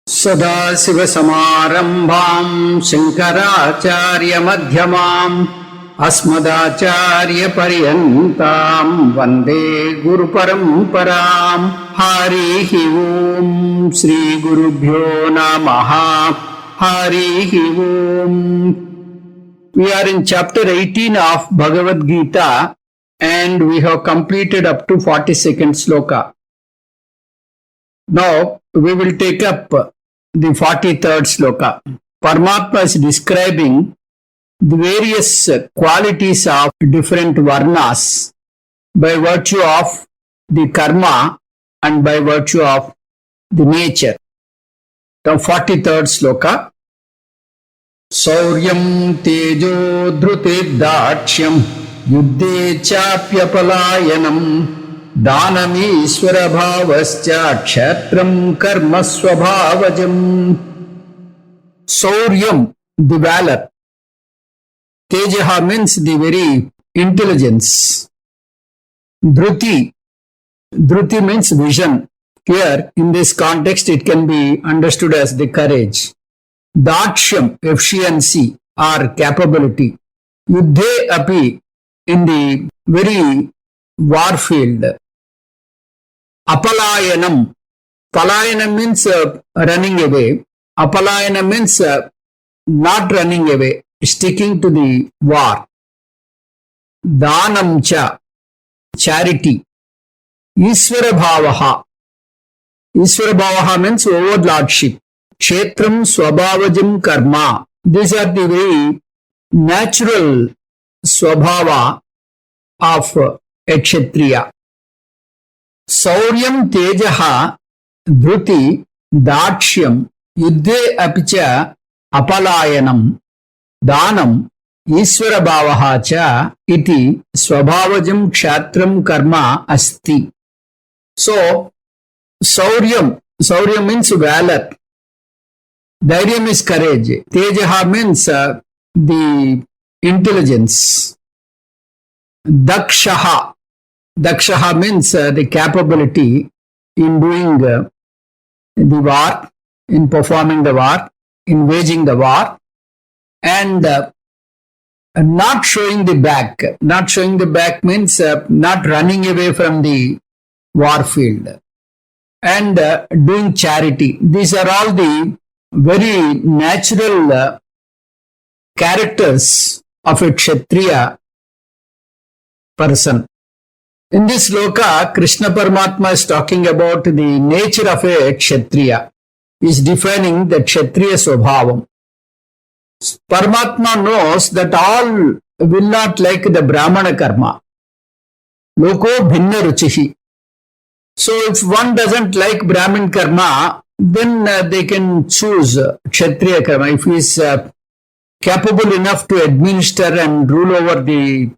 सदाशिवसमारम्भाम् शङ्कराचार्यमध्यमाम् अस्मदाचार्यपर्यन्ताम् वन्दे गुरुपरम्पराम्। हरिः ओम् श्रीगुरुभ्यो नमः। हरिः ओम्. We are in chapter 18 of Bhagavad Gita and we have completed up to 42nd sloka. Now we will take up the 43rd sloka. Paramatma is describing the various qualities of different varnas by virtue of the karma and by virtue of the nature. Now 43rd sloka. Sauryam tejo dhrutirdakshyam yuddhe chapyapalayanam Dhanamishwarabhavascha kshetram karma swabhavajam. Sauryam, the valor. Tejaha means the very intelligence. Dhruti, dhruti means vision. Here, in this context, it can be understood as the courage. Dakshyam, efficiency or capability. Yuddhe api, in the very war field. Apalayanam. Palayanam means running away. Apalayanam means not running away, sticking to the war. Dhanam cha, charity. Ishvara bhavaha. Ishvara bhavaha means overlordship. Kshetram swabhavajam karma. These are the very natural swabhava of a kshatriya. Sauryam tejaha dhruti dakshyam yuddhe apicha apalayanam dhanam ishvara bhavaha cha iti swabhavajam kshatram karma asti. So, Sauryam means valor. Dhairyam is courage. Tejaha means the intelligence. Dakshaha means the capability in doing the war, in performing the war, in waging the war, and not showing the back. Not showing the back means not running away from the war field, and doing charity. These are all the very natural characters of a kshatriya person. In this sloka, Krishna Paramatma is talking about the nature of a kshatriya. He is defining the kshatriya swabhavam. Paramatma knows that all will not like the Brahmana karma. Loko bhinna ruchihi. So if one doesn't like Brahmin karma, then they can choose kshatriya karma. If he is capable enough to administer and rule over the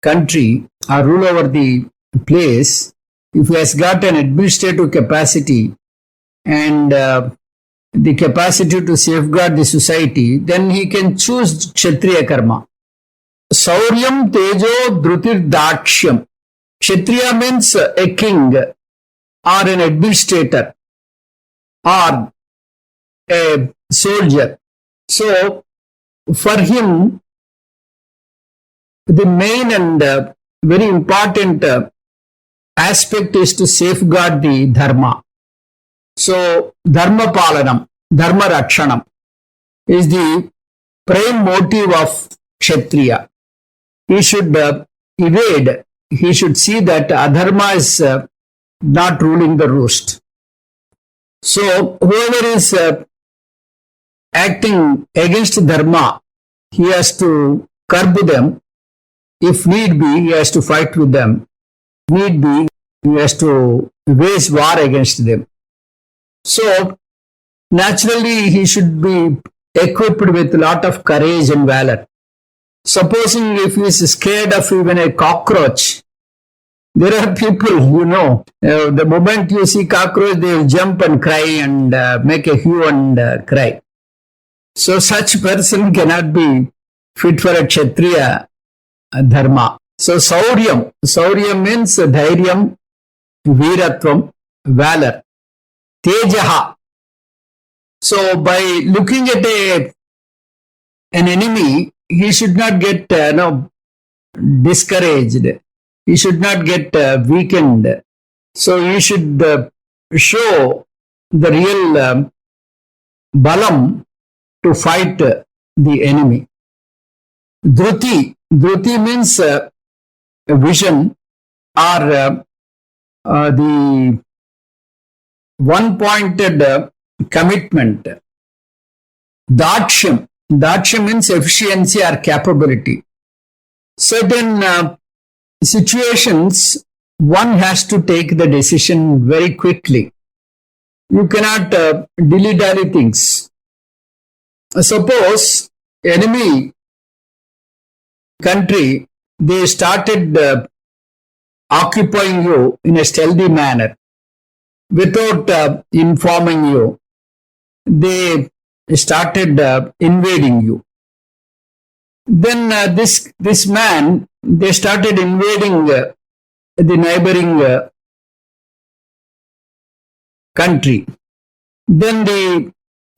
country or rule over the place, if he has got an administrative capacity and the capacity to safeguard the society, then he can choose kshatriya karma. Sauryam tejo dhrutir dakshyam. Kshatriya means a king or an administrator or a soldier. So for him, the main and very important aspect is to safeguard the dharma. So, dharma palanam, dharma rakshanam is the prime motive of kshatriya. He should evade, he should see that adharma is not ruling the roost. So, whoever is acting against dharma, he has to curb them. If need be, he has to fight with them. If need be, he has to wage war against them. So, naturally, he should be equipped with a lot of courage and valor. Supposing if he is scared of even a cockroach, there are people, the moment you see cockroach, they will jump and cry and make a hue and cry. So, such person cannot be fit for a kshatriya dharma. So Sauryam means dhairyam, veeratvam, valor. Tejaha, So by looking at an enemy, he should not get discouraged. He should not get weakened. So he should show the real balam to fight the enemy. Dhruti means a vision or the one-pointed commitment. Daksham means efficiency or capability. Certain situations, one has to take the decision very quickly. You cannot dilly-dally things. Suppose enemy country, they started occupying you in a stealthy manner without informing you. They started invading you. Then this man, they started invading the neighboring country. Then the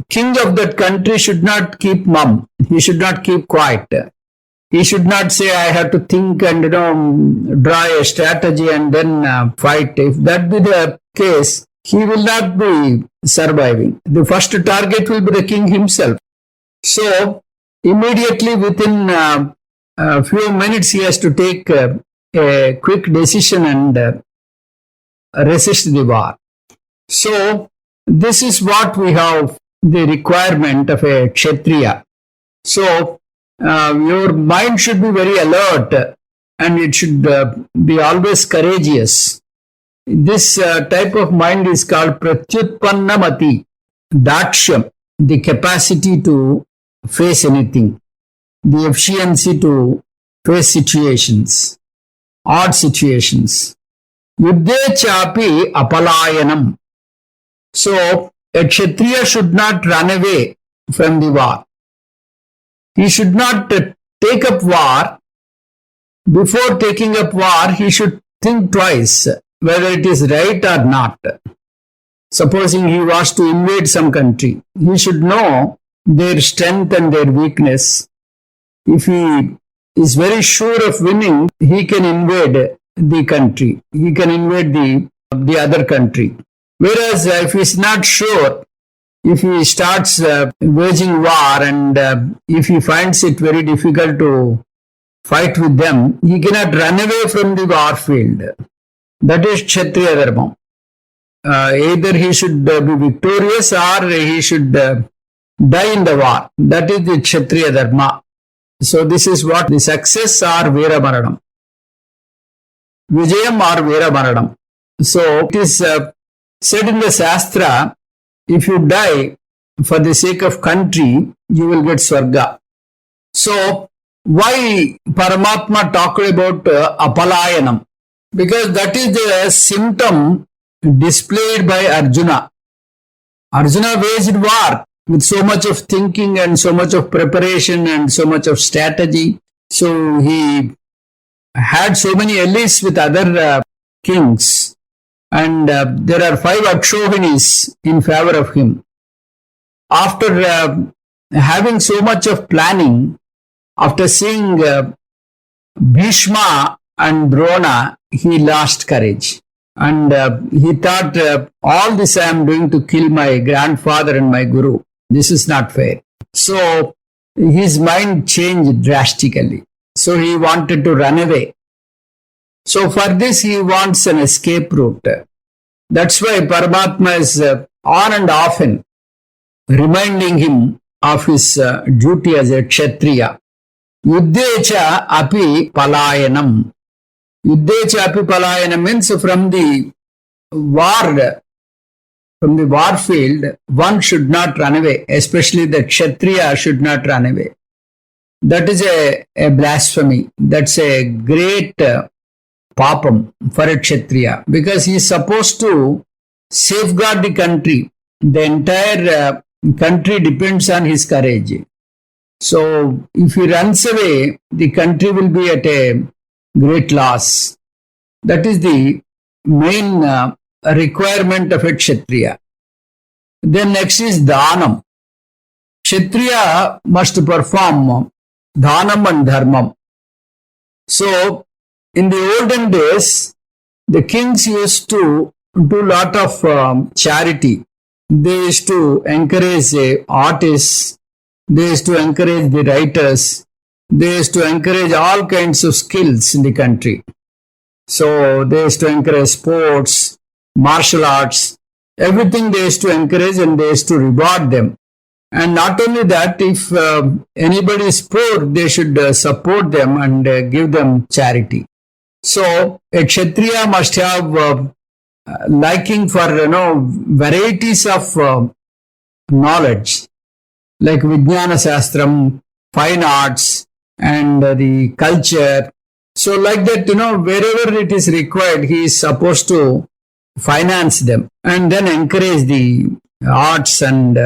king of that country should not keep mum. He should not keep quiet. He should not say, I have to think and draw a strategy and then fight. If that be the case, he will not be surviving. The first target will be the king himself. So immediately within a few minutes, he has to take a quick decision and resist the war. So this is what we have, the requirement of a Kshatriya. So your mind should be very alert and it should be always courageous. This type of mind is called Pratyutpannamati, Daksham, the capacity to face anything, the efficiency to face situations, odd situations. Yuddhe chapi apalayanam. So a Kshatriya should not run away from the war. He should not take up war. Before taking up war, he should think twice whether it is right or not. Supposing he was to invade some country, he should know their strength and their weakness. If he is very sure of winning, he can invade the country. He can invade the other country. Whereas if he is not sure, if he starts waging war and if he finds it very difficult to fight with them, he cannot run away from the war field. That is Kshatriya Dharma. Either he should be victorious or he should die in the war. That is the Kshatriya Dharma. So this is what the success or Veera Maranam. Vijayam or Veera Maranam. So it is said in the Shastra, if you die for the sake of country, you will get Swarga. So why Paramatma talked about Apalayanam? Because that is the symptom displayed by Arjuna. Arjuna waged war with so much of thinking and so much of preparation and so much of strategy. So he had so many allies with other kings. And there are 5 Akshohinis in favor of him. After having so much of planning, after seeing Bhishma and Drona, he lost courage. And he thought, all this I am doing to kill my grandfather and my guru. This is not fair. So his mind changed drastically. So he wanted to run away. So for this he wants an escape route. That's why Paramatma is on and often reminding him of his duty as a Kshatriya. Yuddhecha api palayanam. Yuddhecha api palayanam means from the war field, one should not run away, especially the Kshatriya should not run away. That is a blasphemy. That's a great papam for a Kshatriya, because he is supposed to safeguard the country. The entire country depends on his courage. So if he runs away, the country will be at a great loss. That is the main requirement of a Kshatriya. Then next is Dhanam. Kshatriya must perform Dhanam and Dharmam. So, in the olden days, the kings used to do a lot of charity. They used to encourage artists, they used to encourage the writers, they used to encourage all kinds of skills in the country. So, they used to encourage sports, martial arts, everything they used to encourage and they used to reward them. And not only that, if anybody is poor, they should support them and give them charity. So a Kshatriya must have liking for varieties of knowledge, like Vijnana Shastram, fine arts, and the culture. So like that, wherever it is required, he is supposed to finance them and then encourage the arts and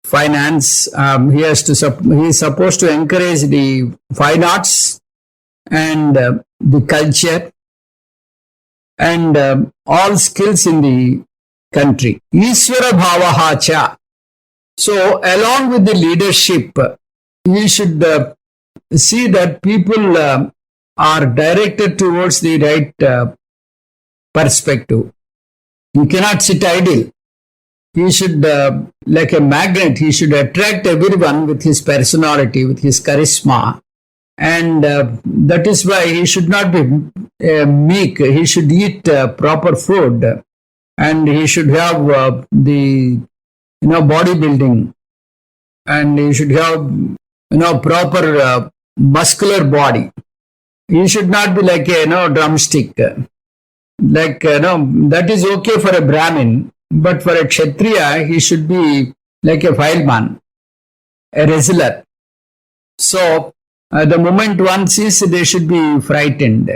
finance. He is supposed to encourage the fine arts and the culture and all skills in the country. Ishvara bhavaha cha. So along with the leadership, he should see that people are directed towards the right perspective. You cannot sit idle. He should, like a magnet, he should attract everyone with his personality, with his charisma. And that is why he should not be meek. He should eat proper food. And he should have the, bodybuilding. And he should have, proper muscular body. He should not be like a, drumstick. Like, that is okay for a Brahmin. But for a Kshatriya, he should be like a fileman, a wrestler. So, the moment one sees, they should be frightened.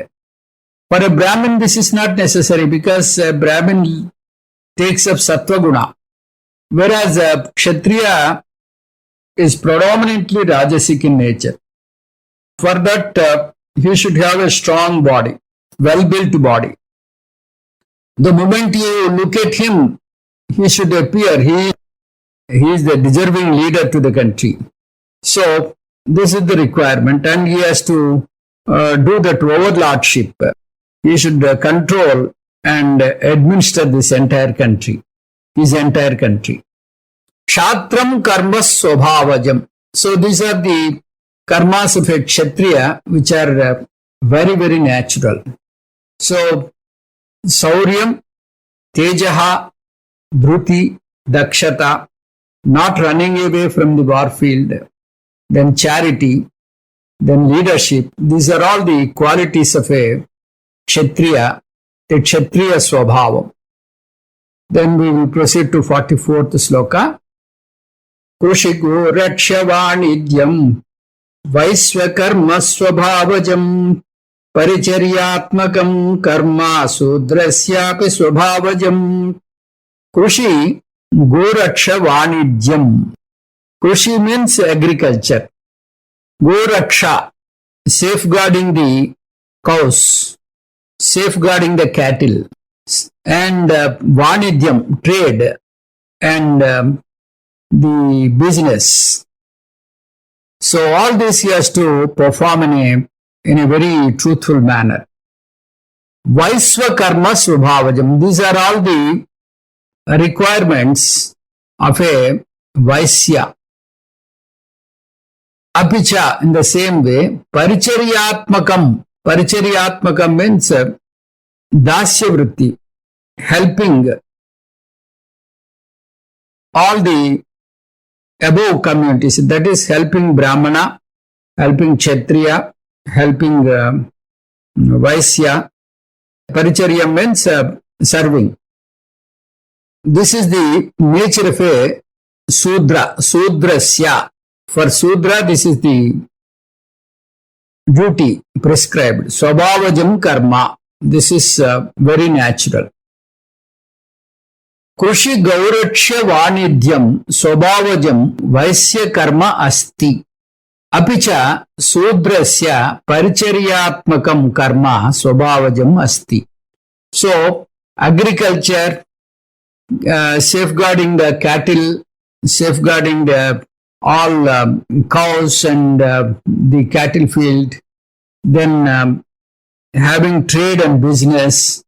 For a Brahmin, this is not necessary because a Brahmin takes up Sattva Guna. Whereas a Kshatriya is predominantly Rajasic in nature. For that, he should have a strong body, well-built body. The moment you look at him, he should appear. He is the deserving leader to the country. So, this is the requirement, and he has to do that overlordship. He should control and administer this entire country, his entire country. Kshatram karma swabhavajam. So, these are the karmas of a Kshatriya, which are very, very natural. So, Sauryam, Tejaha, Dhruti, Dakshata, not running away from the war field, then charity, then leadership. These are all the qualities of a Kshatriya, the Kshatriya Swabhavam. Then we will proceed to 44th sloka. Krushigo Rakshavaanidyam Vaisvakarma Swabhavajam Paricharyatmakam Karma Sudrasyapi Swabhavajam. Krushi Goraksha Vanidyam. Krushi means agriculture. Goraksha, safeguarding the cows, safeguarding the cattle, and Vanidyam, trade, and the business. So all this he has to perform in a very truthful manner. Vaisvakarma Swabhavajam. These are all the requirements of a Vaisya. Apicha, in the same way, Paricharyatmakam. Paricharyatmakam means Dasya Vritti, helping all the above communities. That is helping Brahmana, helping Kshatriya, helping Vaisya. Paricharyam means serving. This is the nature of a Sudra, Sudrasya. For Sudra, this is the duty prescribed. Swabhavajam karma. This is very natural. Krushi Gauraksha Vanidyam Swabhavajam Vaisya karma asti. Apicha Sudrasya Paricharyatmakam karma Swabhavajam asti. So, agriculture, safeguarding the cattle, safeguarding all cows and the cattle field, then having trade and business,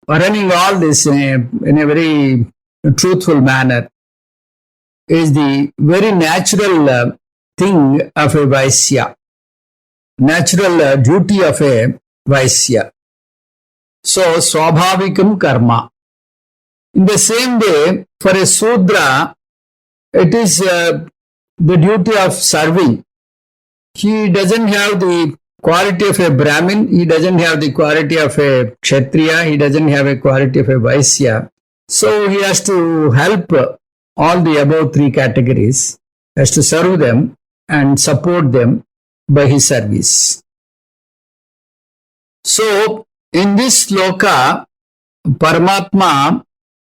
running all this in a very truthful manner is the very natural thing of a Vaisya, natural duty of a Vaisya. So, Swabhavikam karma. In the same way, for a Sudra, it is the duty of serving. He doesn't have the quality of a Brahmin, he doesn't have the quality of a Kshatriya, he doesn't have a quality of a Vaisya. So he has to help all the above three categories, has to serve them and support them by his service. So in this sloka, Paramatma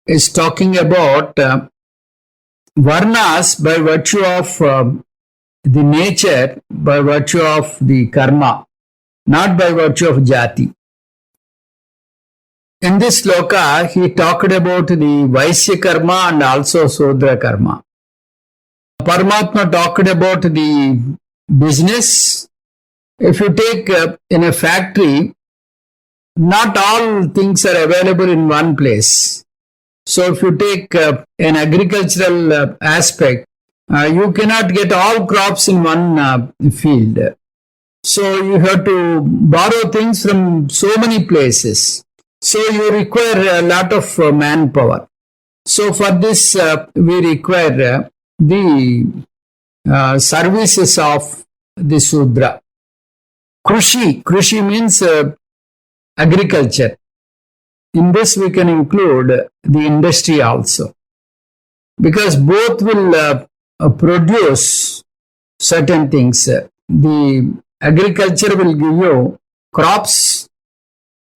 is talking about varnas by virtue of the nature, by virtue of the karma, not by virtue of jati. In this sloka, he talked about the Vaisya karma and also Sudra karma. Paramatma talked about the business. If you take in a factory, not all things are available in one place. So if you take an agricultural aspect, you cannot get all crops in one field. So you have to borrow things from so many places. So you require a lot of manpower. So for this, we require the services of the Sudra. Krushi means agriculture. In this we can include the industry also. Because both will produce certain things. The agriculture will give you crops,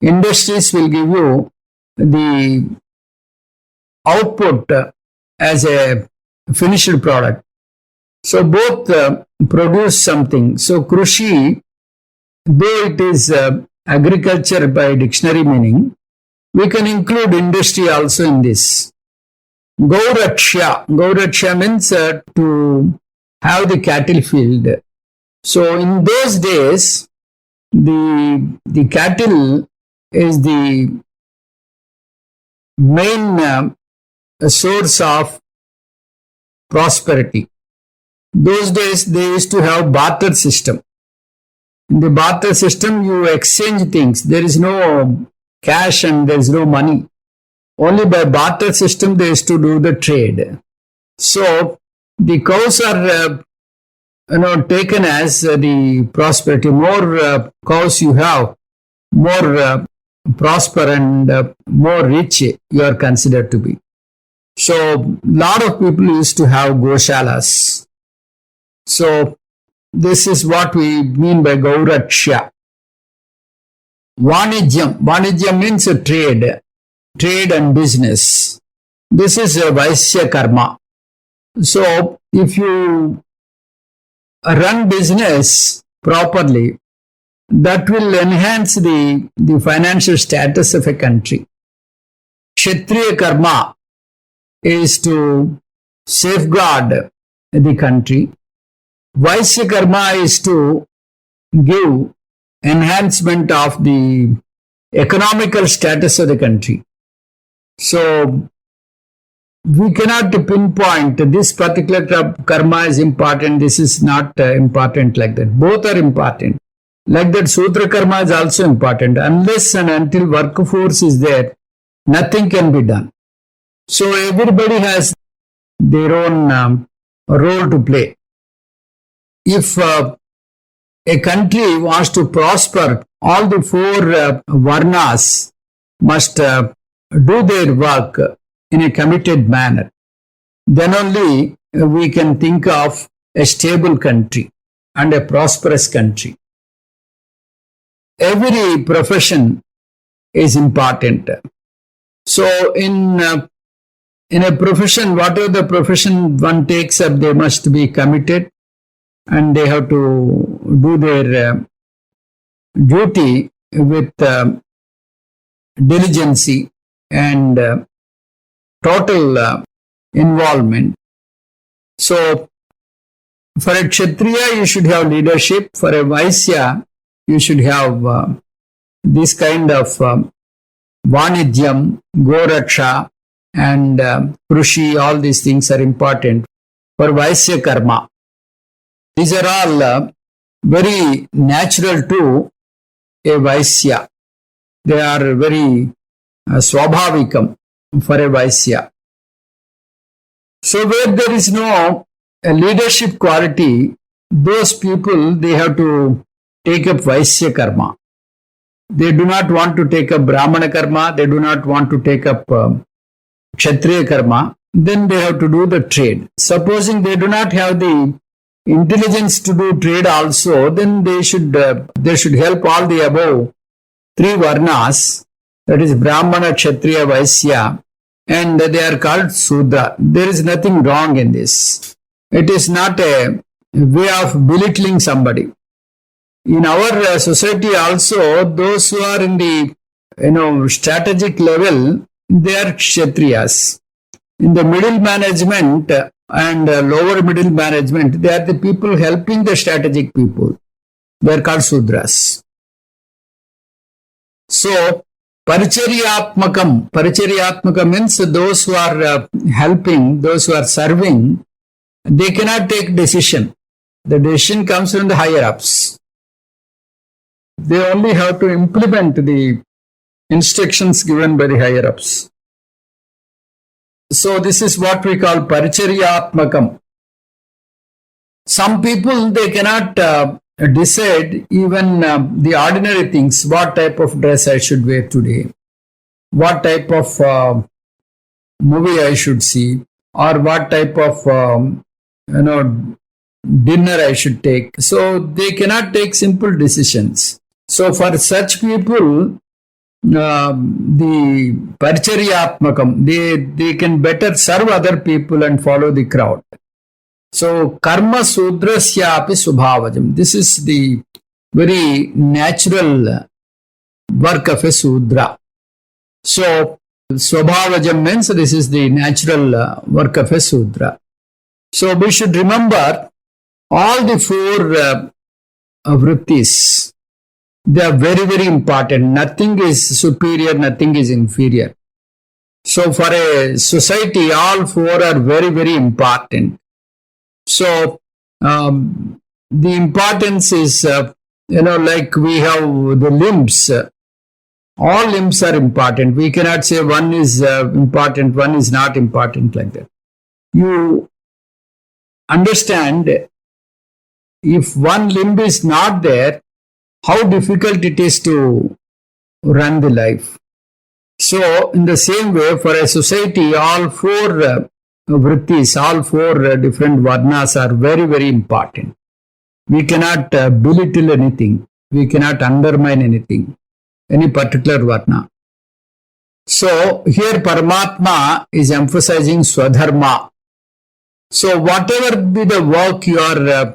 industries will give you the output as a finished product. So both produce something. So Krushi, though it is agriculture by dictionary meaning, we can include industry also in this. Gauraksha means to have the cattle field. So in those days, the cattle is the main source of prosperity. Those days they used to have barter system. In the barter system, you exchange things. There is no cash and there is no money. Only by barter system they used to do the trade. So the cows are taken as the prosperity. More cows you have, more prosper and more rich you are considered to be. So lot of people used to have goshalas. So this is what we mean by Gauraksha. Vanijyam means a trade and business. This is a Vaisya karma. So if you run business properly, that will enhance the financial status of a country. Kshatriya karma is to safeguard the country. Vaisya karma is to give enhancement of the economical status of the country. So we cannot pinpoint this particular karma is important, this is not important like that. Both are important. Like that, Sudra karma is also important. Unless and until workforce is there, nothing can be done. So everybody has their own role to play. If a country wants to prosper, all the four varnas must do their work in a committed manner. Then only we can think of a stable country and a prosperous country. Every profession is important. So in a profession, whatever the profession one takes up, they must be committed and they have to do their duty with diligence and total involvement. So, for a Kshatriya, you should have leadership. For a Vaisya, you should have this kind of Vanidyam, Goraksha, and Krushi. All these things are important for Vaisya karma. These are all very natural to a Vaisya. They are very swabhavikam for a Vaisya. So where there is no leadership quality, those people, they have to take up Vaisya karma. They do not want to take up Brahmana karma, they do not want to take up Kshatriya karma, then they have to do the trade. Supposing they do not have the intelligence to do trade also, then they should help all the above three varnas, that is Brahmana, Kshatriya, Vaisya, and they are called Sudra. There is nothing wrong in this. It is not a way of belittling somebody. In our society also, those who are in the strategic level, they are Kshatriyas. In the middle management and lower middle management, they are the people helping the strategic people. They are called Sudras. So, Paricharyatmakam means those who are helping, those who are serving, they cannot take decision. The decision comes from the higher ups. They only have to implement the instructions given by the higher ups. So this is what we call Paricharyatmakam. Some people, they cannot decide even the ordinary things, what type of dress I should wear today, what type of movie I should see, or what type of dinner I should take. So they cannot take simple decisions. So for such people, the Paricharyatmakam, they can better serve other people and follow the crowd. So karma sudrasya api subhavajam. This is the very natural work of a Sudra. So Swabhavajam means this is the natural work of a Sudra. So we should remember all the four vrittis. They are very, very important. Nothing is superior, nothing is inferior. So for a society, all four are very, very important. So the importance is, like we have the limbs. All limbs are important. We cannot say one is important, one is not important like that. You understand, if one limb is not there, how difficult it is to run the life. So, in the same way, for a society, all four vrittis, all four different varnas are very, very important. We cannot belittle anything. We cannot undermine anything, any particular varna. So, here Paramatma is emphasizing Swadharma. So, whatever be the work you are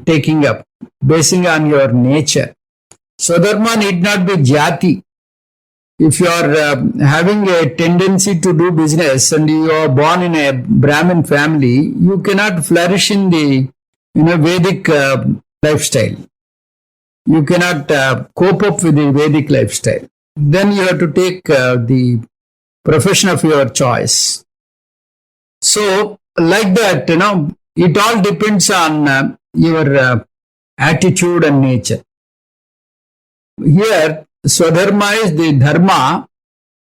taking up, basing on your nature. Swadharma need not be jati. If you are having a tendency to do business and you are born in a Brahmin family, you cannot flourish in the Vedic lifestyle. You cannot cope up with the Vedic lifestyle. Then you have to take the profession of your choice. So, like that, it all depends on your attitude and nature. Here, Swadharma is the dharma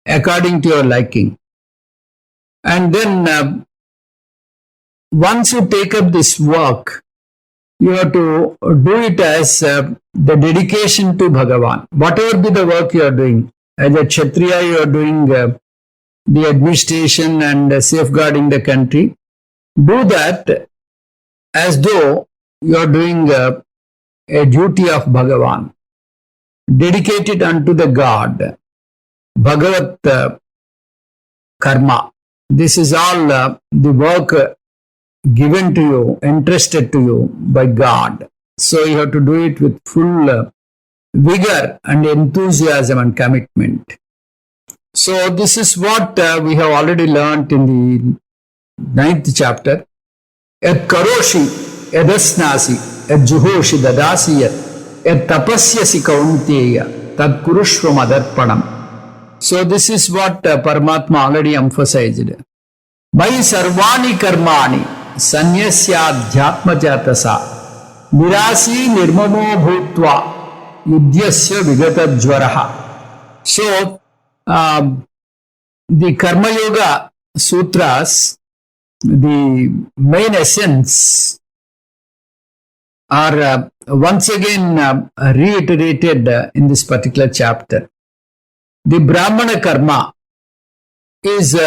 according to your liking. And then, once you take up this work, you have to do it as the dedication to Bhagavan. Whatever be the work you are doing, as a Kshatriya, you are doing the administration and safeguarding the country. Do that as though you are doing a duty of Bhagavan. Dedicate it unto the God. Bhagavat karma. This is all the work given to you, entrusted to you by God. So you have to do it with full vigor and enthusiasm and commitment. So this is what we have already learnt in the 9th chapter. Yat karoshi yadasnasi yat juhoshi dadasi yat tapasyasi kaunteya tad kurushva madarpanam. So this is what Paramatma already emphasized. By sarvani karmani sanyasya adhyatma jatasa nirasi nirmamo bhutva yudyasya vigata jvaraha. So the Karma Yoga Sutras, the main essence are once again reiterated in this particular chapter. The Brahmana Karma is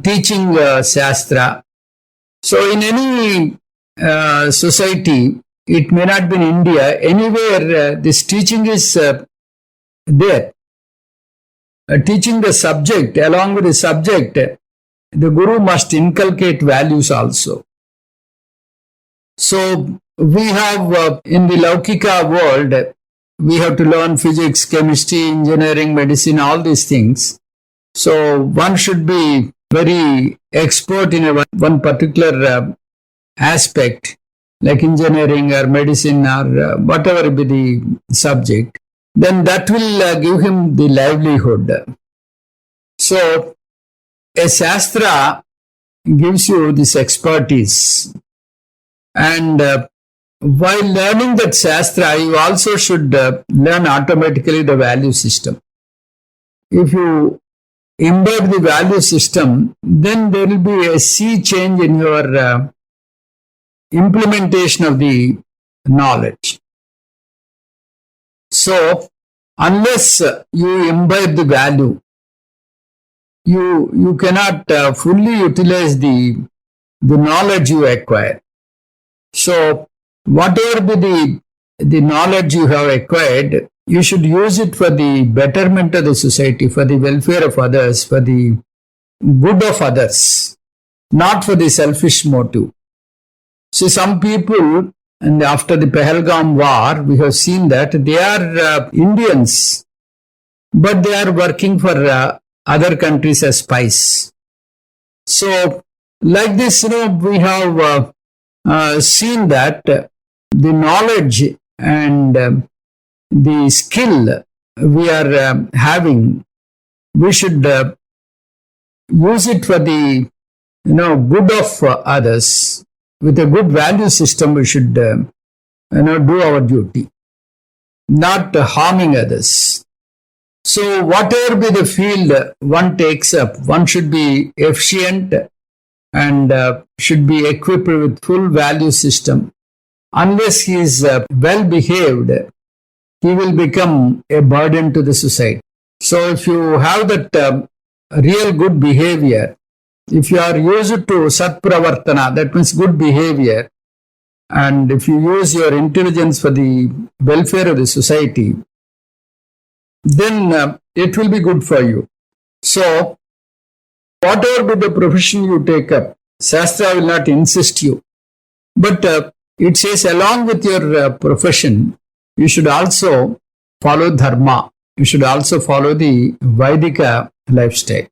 teaching Shastra. So in any society, it may not be in India, anywhere this teaching is there. Teaching the subject, along with the subject, the Guru must inculcate values also. So we have in the Laukika world, we have to learn physics, chemistry, engineering, medicine, all these things. So one should be very expert in one particular aspect, like engineering or medicine or whatever be the subject. Then that will give him the livelihood. So a Shastra gives you this expertise. And while learning that Shastra, you also should learn automatically the value system. If you imbibe the value system, then there will be a sea change in your implementation of the knowledge. So, unless you imbibe the value, you cannot fully utilize the knowledge you acquire. So, whatever be the knowledge you have acquired, you should use it for the betterment of the society, for the welfare of others, for the good of others, not for the selfish motive. See, some people, and after the Pahalgam war, we have seen that they are Indians, but they are working for other countries as spies. So, like this, we have seen that the knowledge and the skill we are having, we should use it for the good of others. With a good value system, we should do our duty, not harming others. So whatever be the field one takes up, one should be efficient and should be equipped with full value system. Unless he is well behaved, he will become a burden to the society. So if you have that real good behavior, if you are used to Sat Pravartana, that means good behavior, and if you use your intelligence for the welfare of the society, then it will be good for you. So, whatever be the profession you take up, Shastra will not insist you. But it says along with your profession, you should also follow Dharma. You should also follow the Vaidika lifestyle.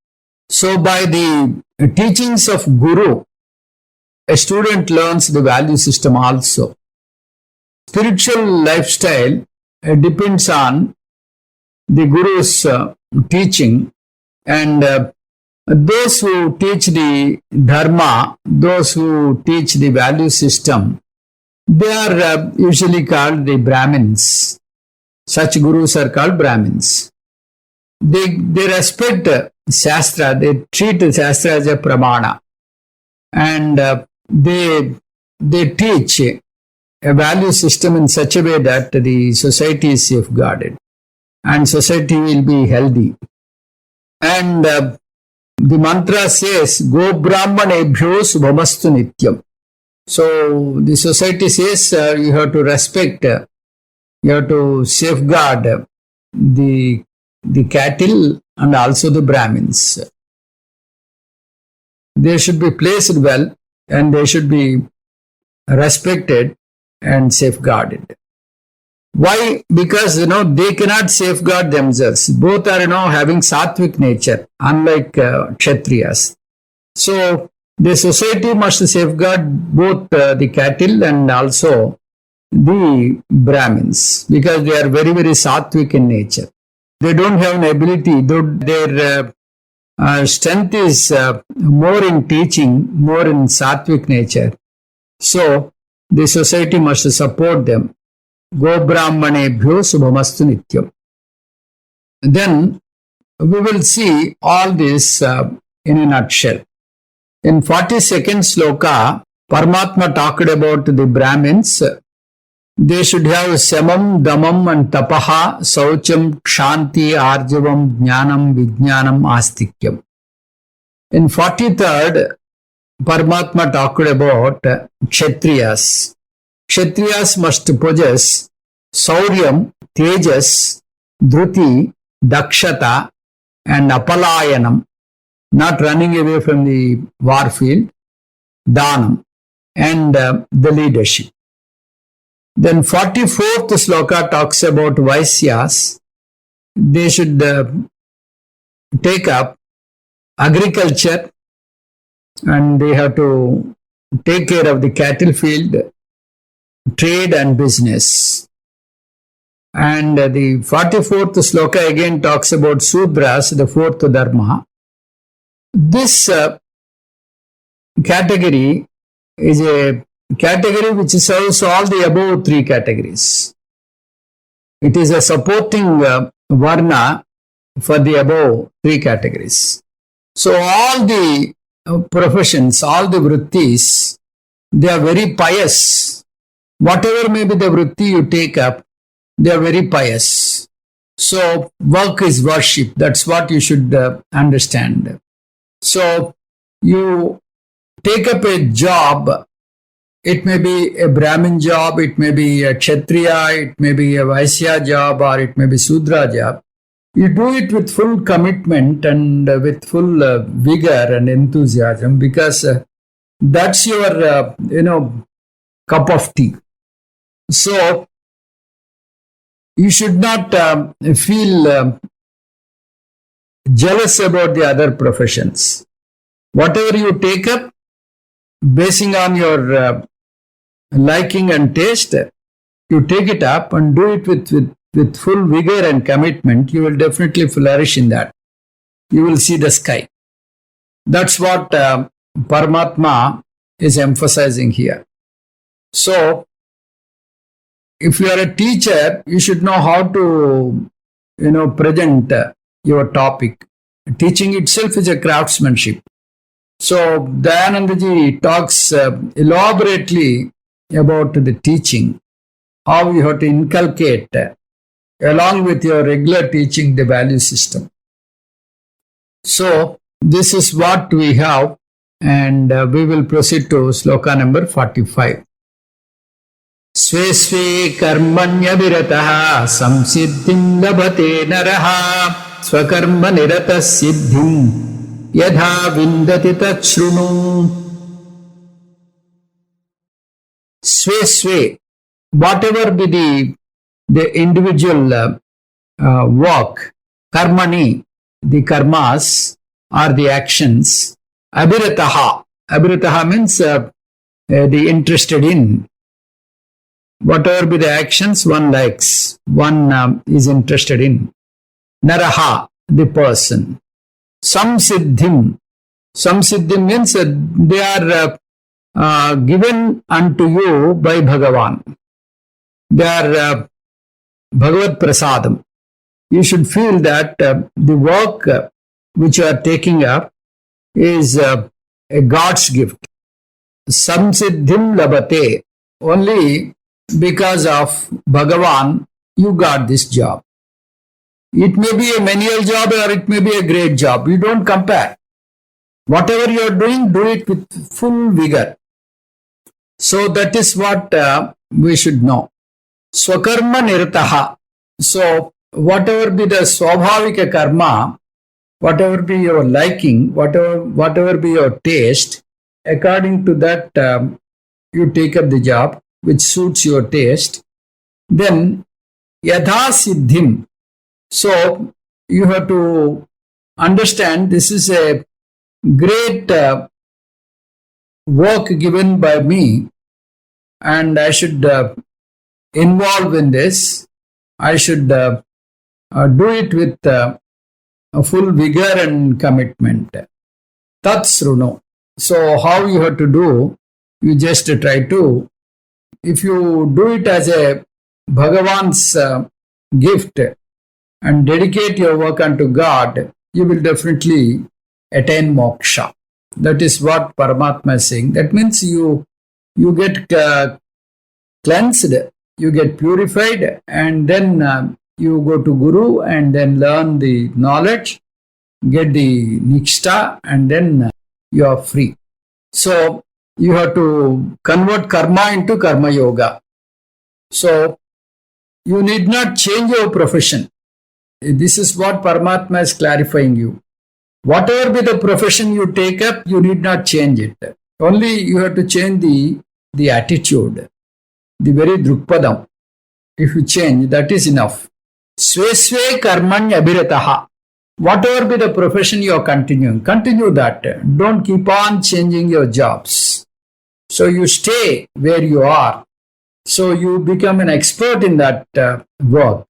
So by the teachings of Guru, a student learns the value system also. Spiritual lifestyle depends on the Guru's teaching, and those who teach the Dharma, those who teach the value system, they are usually called the Brahmins. Such Gurus are called Brahmins. They respect Shastra, they treat Shastra as a pramana, and they teach a value system in such a way that the society is safeguarded and society will be healthy. And the mantra says, Go Brahmanebhyo Subhamastu Nityam. So the society says you have to respect, you have to safeguard the cattle and also the Brahmins. They should be placed well and they should be respected and safeguarded. Why? Because, they cannot safeguard themselves. Both are, having sattvic nature, unlike Kshatriyas. So, the society must safeguard both the cattle and also the Brahmins, because they are very, very sattvic in nature. They don't have an ability, though their strength is more in teaching, more in sattvic nature. So, the society must support them. Go Brahmanebhyo Subhamastu Nityam. Then we will see all this in a nutshell. In 42nd sloka, Paramatma talked about the Brahmins. They should have Samam, Damam and Tapaha, Saucham, Kshanti, Arjavam, Jnanam, Vijnanam, Astikyam. In 43rd, Paramatma talked about Kshatriyas. Kshatriyas must possess Sauryam, Tejas, Dhruti, Dakshata and Apalayanam, not running away from the war field, Dhanam, and the leadership. Then 44th sloka talks about Vaisyas. They should take up agriculture and they have to take care of the cattle field, trade and business. And the 44th sloka again talks about Sudras, the fourth dharma. This category is a category which serves all the above three categories. It is a supporting varna for the above three categories. So all the professions, all the vrittis, they are very pious. Whatever may be the vritti you take up, they are very pious. So work is worship. That's what you should understand. So you take up a job. It may be a Brahmin job, it may be a Kshatriya, it may be a Vaisya job, or it may be Sudra job. You do it with full commitment and with full vigor and enthusiasm, because that's your, cup of tea. So you should not feel jealous about the other professions. Whatever you take up, basing on your liking and taste, you take it up and do it with full vigor and commitment. You will definitely flourish in that. You will see the sky. That's what Paramatma is emphasizing here. So, if you are a teacher, you should know how to, present your topic. Teaching itself is a craftsmanship. So, Dayanandaji talks elaborately about the teaching, how you have to inculcate, along with your regular teaching, the value system. So, this is what we have, and we will proceed to sloka number 45. Sve sve karmanya virataha samsiddhim labhate naraha swakarma nirata siddhim yadha vindati tachrunu. Sve sve, whatever be the individual work, karmani, the karmas or the actions, abhirataha, abhirataha means the interested in. Whatever be the actions one likes, one is interested in. Naraha, the person. Samsiddhim. Samsiddhim means they are given unto you by Bhagavan. They are Bhagavad Prasadam. You should feel that the work which you are taking up is a God's gift. Samsiddhim labhate. Only because of Bhagavan, you got this job. It may be a menial job or it may be a great job. You don't compare. Whatever you are doing, do it with full vigor. So that is what we should know. Swakarma nirtaha. So whatever be the swabhavika karma, whatever be your liking, whatever be your taste, according to that you take up the job which suits your taste. Then Yatha siddhim. So you have to understand this is a great work given by me, and I should involve in this. I should do it with a full vigor and commitment. Tat sruno. So how you have to do? You just try to. If you do it as a Bhagavan's gift and dedicate your work unto God, you will definitely attain moksha. That is what Paramatma is saying. That means you get cleansed, you get purified, and then you go to Guru and then learn the knowledge, get the nikshta, and then you are free. So you have to convert karma into karma yoga. So you need not change your profession. This is what Paramatma is clarifying you. Whatever be the profession you take up, you need not change it. Only you have to change the attitude, the very drukpadam. If you change, that is enough. Svesve karmanya abhirataha. Whatever be the profession you are continuing, continue that. Don't keep on changing your jobs. So you stay where you are. So you become an expert in that work.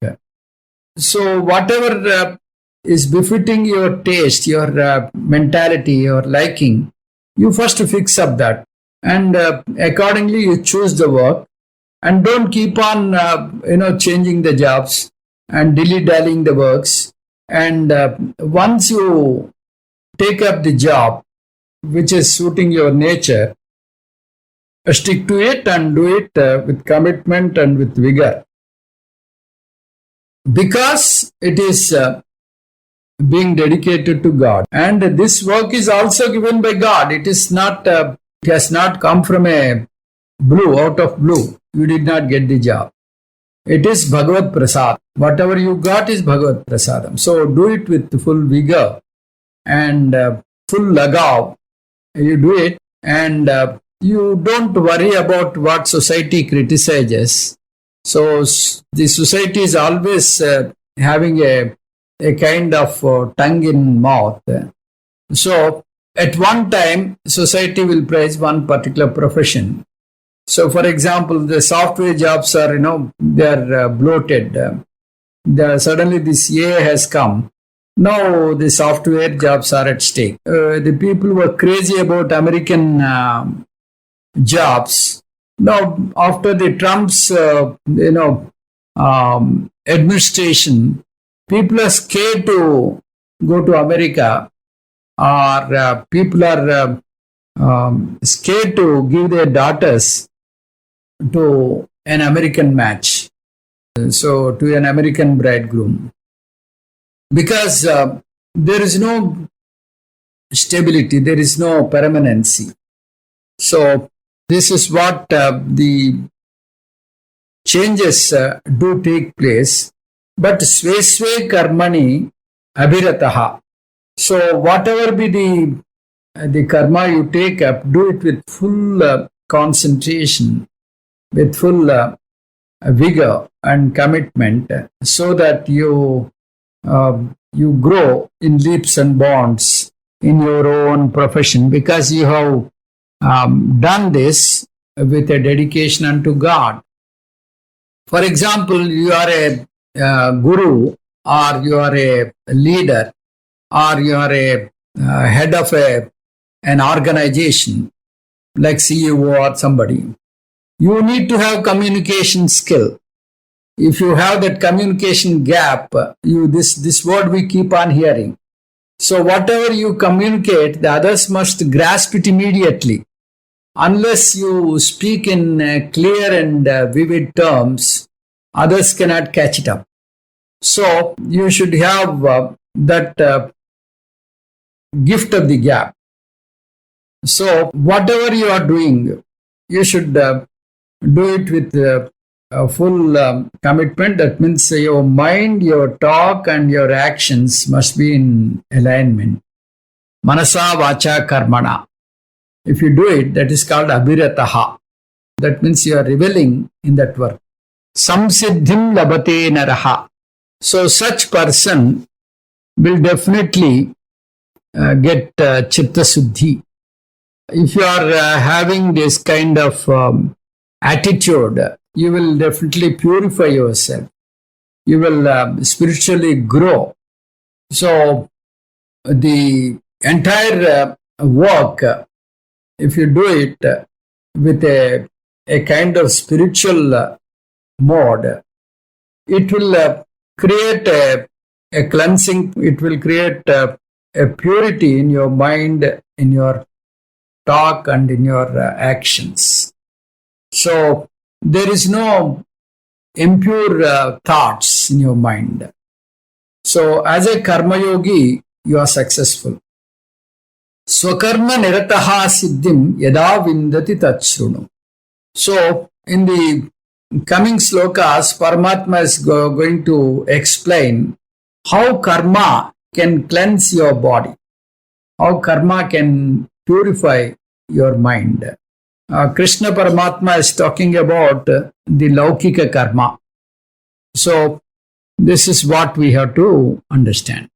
So whatever is befitting your taste, your mentality, your liking, you first fix up that. And accordingly you choose the work. And don't keep on changing the jobs and dilly-dallying the works. And once you take up the job which is suiting your nature, stick to it and do it with commitment and with vigor. Because it is being dedicated to God. And this work is also given by God. It is not, it has not come from a blue, out of blue. You did not get the job. It is Bhagavad Prasad. Whatever you got is Bhagavad Prasadam. So do it with full vigor and full lagav. You do it and you don't worry about what society criticizes. So the society is always having a kind of tongue in mouth. So at one time, society will praise one particular profession. So for example, the software jobs are, they are bloated. Suddenly this AI has come. Now the software jobs are at stake. The people were crazy about American jobs. Now after the Trump's, administration, people are scared to go to America, or people are scared to give their daughters to an American match, so to an American bridegroom, because there is no stability, there is no permanency. So this is what the changes do take place. But svesve karmani abhirataha. So whatever be the karma you take up, do it with full concentration, with full vigor and commitment, so that you grow in leaps and bounds in your own profession, because you have done this with a dedication unto God. For example, you are a guru, or you are a leader, or you are a head of an organization like CEO or somebody. You need to have communication skill. If you have that communication gap, this word we keep on hearing. So whatever you communicate, the others must grasp it immediately. Unless you speak in clear and vivid terms, others cannot catch it up. So you should have that gift of the gap. So whatever you are doing, you should do it with full commitment. That means your mind, your talk, and your actions must be in alignment. Manasa vacha karmana. If you do it, that is called abhirataha. That means you are reveling in that work. samsiddhim labate naraha. So such person will definitely get chitta suddhi. If you are having this kind of attitude, you will definitely purify yourself. You will spiritually grow. So the entire work, if you do it with a kind of spiritual mode, it will create a cleansing, it will create a purity in your mind, in your talk and in your actions. So there is no impure thoughts in your mind. So as a karma yogi, you are successful. Swakarma nirataha siddhim yada vindati tachrunu. So in the coming slokas, Paramatma is going to explain how karma can cleanse your body, how karma can purify your mind. Krishna Paramatma is talking about the Laukika karma. So this is what we have to understand.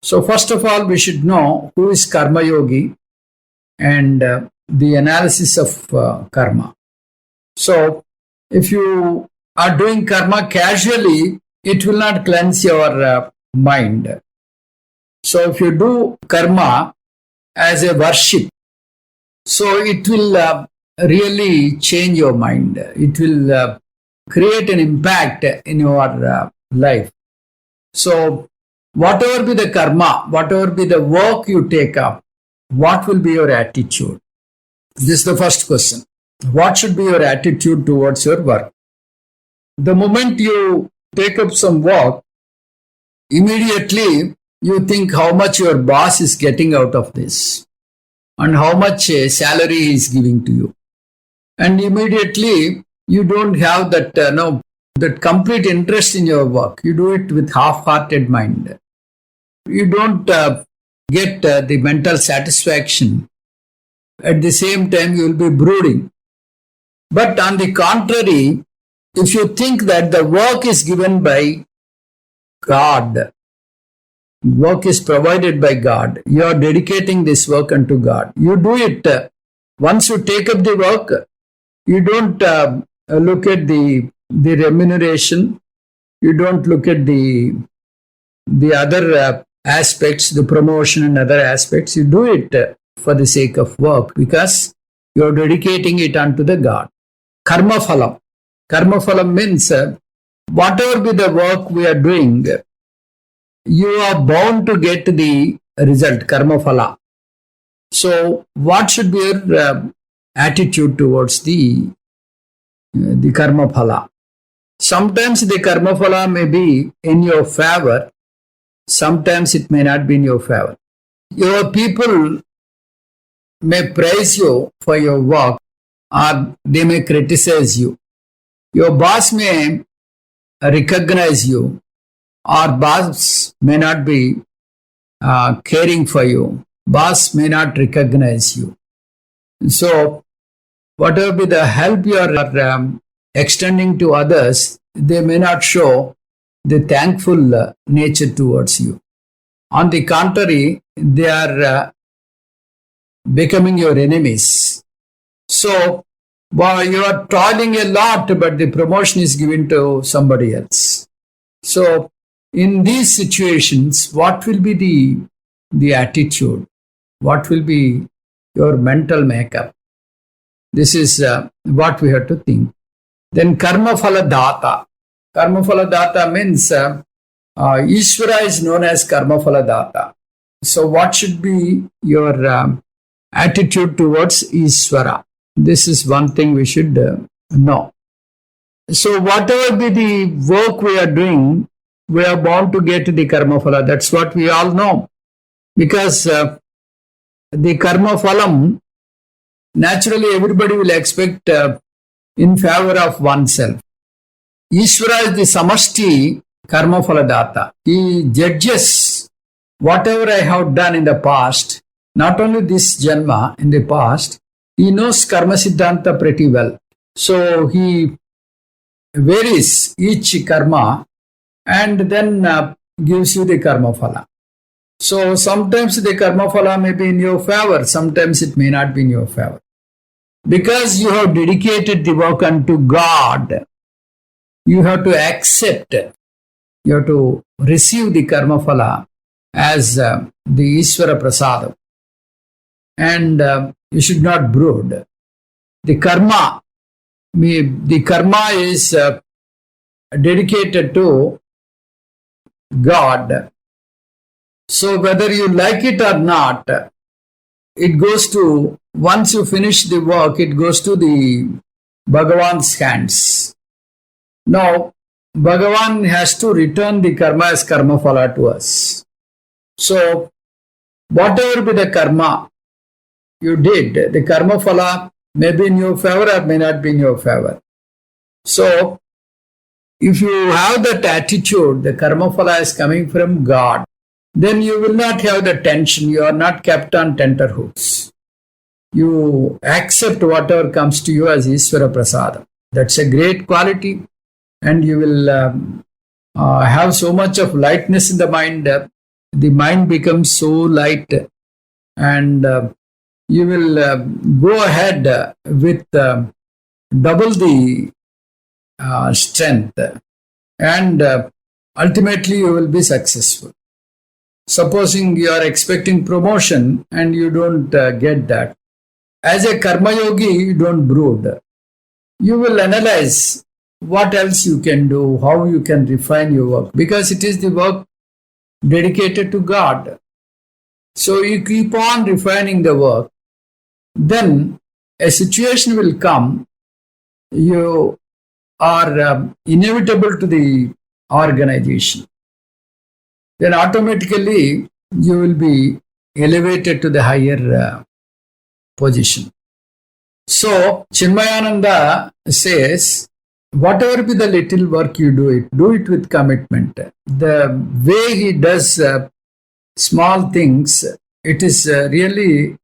So first of all, we should know who is Karma Yogi and the analysis of karma. So if you are doing karma casually, it will not cleanse your mind. So if you do karma as a worship, so it will really change your mind. It will create an impact in your life. So whatever be the karma, whatever be the work you take up, what will be your attitude? This is the first question. What should be your attitude towards your work? The moment you take up some work, immediately you think how much your boss is getting out of this and how much salary he is giving to you. And immediately you don't have that complete interest in your work. You do it with half-hearted mind. You don't get the mental satisfaction. At the same time, you will be brooding. But on the contrary, if you think that the work is given by God, work is provided by God, you are dedicating this work unto God. You do it. Once you take up the work, you don't look at the remuneration. You don't look at the other aspects, the promotion and other aspects. You do it for the sake of work because you are dedicating it unto the God. Karma phalam. Karma phalam means whatever be the work we are doing, you are bound to get the result, karma phala. So what should be your attitude towards the karma phala? Sometimes the karma phala may be in your favor. Sometimes it may not be in your favor. Your people may praise you for your work or they may criticize you. Your boss may recognize you or boss may not be caring for you. Boss may not recognize you. So whatever be the help you are extending to others, they may not show the thankful nature towards you. On the contrary, they are becoming your enemies. So you are toiling a lot, but the promotion is given to somebody else. So in these situations, what will be the attitude? What will be your mental makeup? This is what we have to think. Then karma phala data. Karma phala data means Ishvara is known as karma phala data. So what should be your attitude towards Ishvara? This is one thing we should know. So whatever be the work we are doing, we are bound to get the karma phala. That's what we all know. Because the karma phalam, naturally everybody will expect in favor of oneself. Ishvara is the samashti karma phala data. He judges whatever I have done in the past, not only this janma, in the past. He knows karma siddhanta pretty well. So he varies each karma and then gives you the karma phala. So sometimes the karma phala may be in your favor, sometimes it may not be in your favor. Because you have dedicated the work unto God, you have to accept, you have to receive the karma phala as the Ishvara Prasadam. And you should not brood. The karma is dedicated to God. So whether you like it or not, it goes to, once you finish the work, it goes to the Bhagavan's hands. Now, Bhagavan has to return the karma as karma phala to us. So, whatever be the karma you did, the karma phala may be in your favor or may not be in your favor. So, if you have that attitude, the karma phala is coming from God, then you will not have the tension. You are not kept on tenterhooks. You accept whatever comes to you as Ishvara Prasadam. That's a great quality, and you will have so much of lightness in the mind. The mind becomes so light, and you will go ahead with double the strength, and ultimately you will be successful. Supposing you are expecting promotion and you don't get that, as a karma yogi, you don't brood. You will analyze what else you can do, how you can refine your work, because it is the work dedicated to God. So you keep on refining the work. Then a situation will come, you are inevitable to the organization. Then automatically you will be elevated to the higher position. So Chinmayananda says, whatever be the little work you do it with commitment. The way he does small things, it is really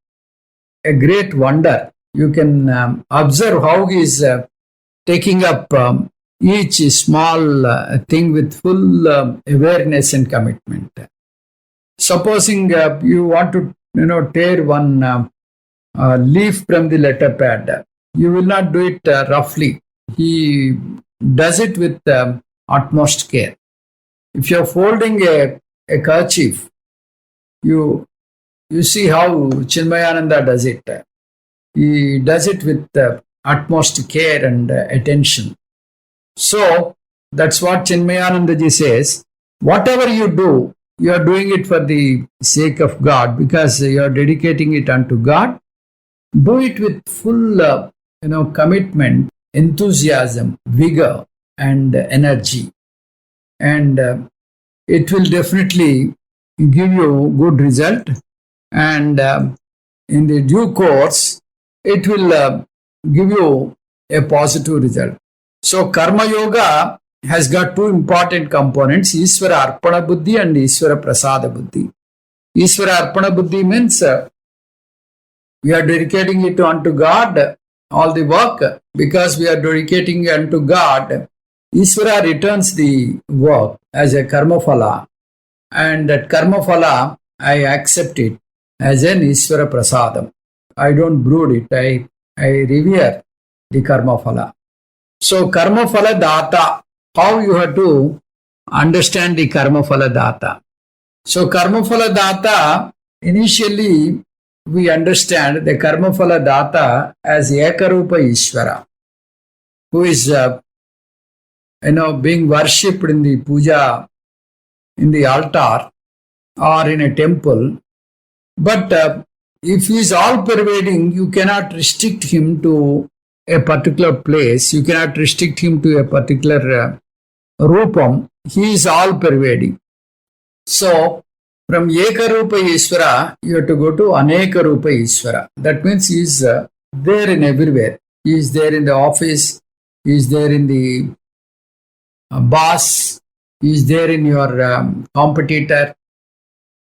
a great wonder. You can observe how he is taking up each small thing with full awareness and commitment. Supposing you want to tear one leaf from the letter pad, you will not do it roughly. He does it with utmost care. If you are folding a kerchief, you see how Chinmayananda does it. He does it with utmost care and attention. So that's what Chinmayananda ji says. Whatever you do, you are doing it for the sake of God, because you are dedicating it unto God. Do it with full commitment, enthusiasm, vigor, and energy, and it will definitely give you good result, and in the due course it will give you a positive result. So karma yoga has got two important components: Ishvara Arpana Buddhi and Ishvara Prasada Buddhi. Ishvara Arpana Buddhi means we are dedicating it unto God, all the work, because we are dedicating it unto God. Ishvara returns the work as a karma phala, and that karma phala, I accept it as an Ishvara Prasadam. I don't brood it, I revere the karma phala. So karma phala data, how you have to understand the karma phala data. So karma phala data, initially we understand the karma phala data as Ekarupa Ishvara, who is being worshipped in the puja, in the altar or in a temple. But if he is all pervading, you cannot restrict him to a particular place, you cannot restrict him to a particular rupam. He is all pervading. So from Ekarupa Ishvara, you have to go to Anekarupa Ishvara. That means he is there in everywhere. He is there in the office, he is there in the boss, he is there in your competitor.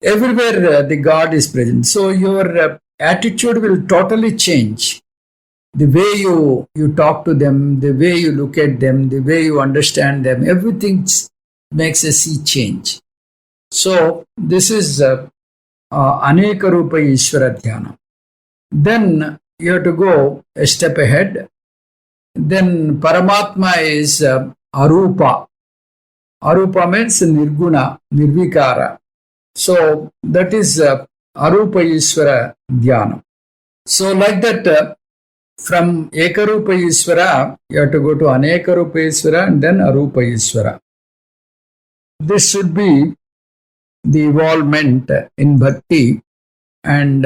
Everywhere the God is present. So your attitude will totally change. the way you talk to them, the way you look at them, the way you understand them, everything makes a sea change. So this is Aneka Rupa Ishvara Dhyana. Then you have to go a step ahead. Then Paramatma is Arupa. Arupa means Nirguna, Nirvikara. So that is Arupa Ishvara Dhyana. So like that, from Ekarupa Ishvara, you have to go to Anekarupa Ishvara and then Arupa Ishvara. This should be the involvement in Bhakti, and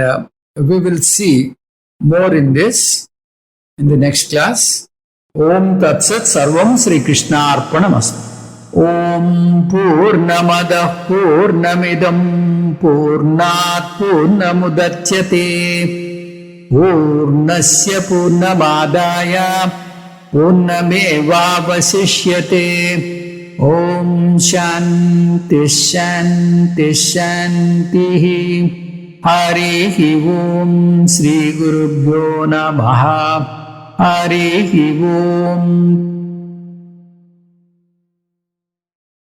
we will see more in this in the next class. Om Tat Sat Sarvam Sri Krishna Arpanamastu. Om Purnamadah Purnamidam Purnat Purnamudachyate Purnasya Purnamadaya Purnamevavasishyate. Om Shanti Shanti Shanti. Harihi Om Sri Gurubhyo Namaha. Harihi Om